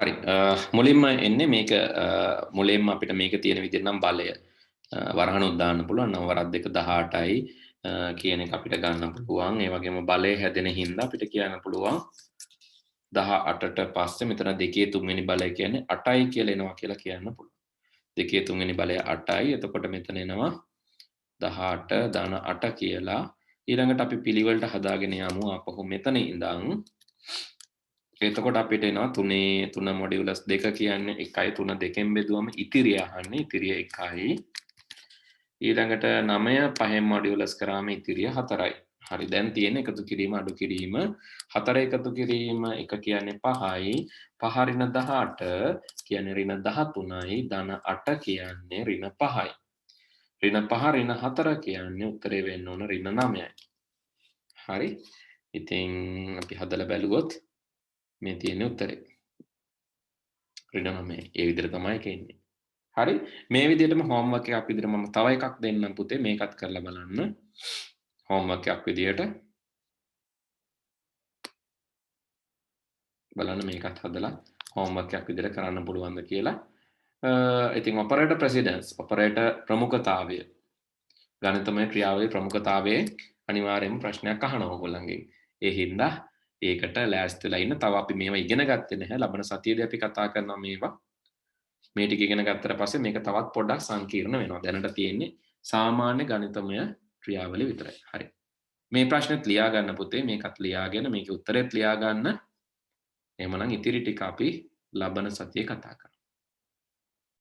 හරි මුලින්ම එන්නේ මේක මුලින්ම අපිට මේක තියෙන විදිහට නම් බලය වරහණුත් දාන්න පුළුවන් 9 වරක් 2 18යි කියන එක අපිට ගන්න පුළුවන් ඒ වගේම බලය හැදෙන හින්දා අපිට කියන්න පුළුවන් 18ට පස්සේ මෙතන දෙකේ තුන්වෙනි බලය කියන්නේ 8යි කියලා එනවා කියලා කියන්න පුළුවන් දෙකේ තුන්වෙනි බලය 8යි එතකොට මෙතන එනවා 18 ධන 8 කියලා ඊළඟට අපි පිළිවෙලට හදාගෙන යමු අපහු මෙතන ඉඳන් එතකොට අපිට එනවා 3 මොඩියුලස් 2 කියන්නේ 1යි 3 දෙකෙන් බෙදුවම ඉතිරිය අහන්නේ ඉතිරිය 1යි ඊළඟට 9 5න් මොඩියුලස් කරාම ඉතිරිය 4යි හරි දැන් තියෙන එකතු කිරීම අඩු කිරීම 4 එකතු කිරීම 1 කියන්නේ 5යි 5 ඍණ 18 කියන්නේ ඍණ 13යි ධන 8 කියන්නේ ඍණ 5යි ඍණ 5 ඍණ 4 කියන්නේ උත්තරේ වෙන්න ඕන ඍණ 9යි හරි ඉතින් අපි හදලා බැලුවොත් මේ තියෙන උත්තරේ ඍණ 9 ඒ විදිහට තමයි කියන්නේ හරි මේ විදිහටම හෝම්වර්ක් එකක් විදිහට මම තව එකක් දෙන්නම් පුතේ මේකත් කරලා බලන්න හෝම්වර්ක් එකක් විදිහට බලන්න මේකත් හදලා හෝම්වර්ක් එකක් විදිහට කරන්න පුළුවන්ද කියලා ඉතින් ඔපරේටර් ප්‍රෙසිඩන්ස් ඔපරේටර් ප්‍රමුඛතාවය ගණිතමය ක්‍රියාවලියේ ප්‍රමුඛතාවයේ අනිවාර්යයෙන්ම ප්‍රශ්නයක් අහනවා ඔයගොල්ලන්ගෙන් ඒ හින්දා ඒකට ලෑස්තිලා ඉන්න තව අපි මේවා ඉගෙන ගත්තේ නැහැ ලබන සතියේදී අපි කතා කරනවා මේවා මේ ටික ඉගෙන ගත්තට පස්සේ මේක තවත් පොඩ්ඩක් සංකීර්ණ වෙනවා දැනට තියෙන්නේ සාමාන්‍ය ගණිතමය ක්‍රියාවලිය විතරයි හරි මේ ප්‍රශ්නෙත් ලියා ගන්න පුතේ මේකත් ලියාගෙන මේකේ උත්තරෙත් ලියා ගන්න එහෙමනම් ඉතිරි ටික අපි ලබන සතියේ කතා කරමු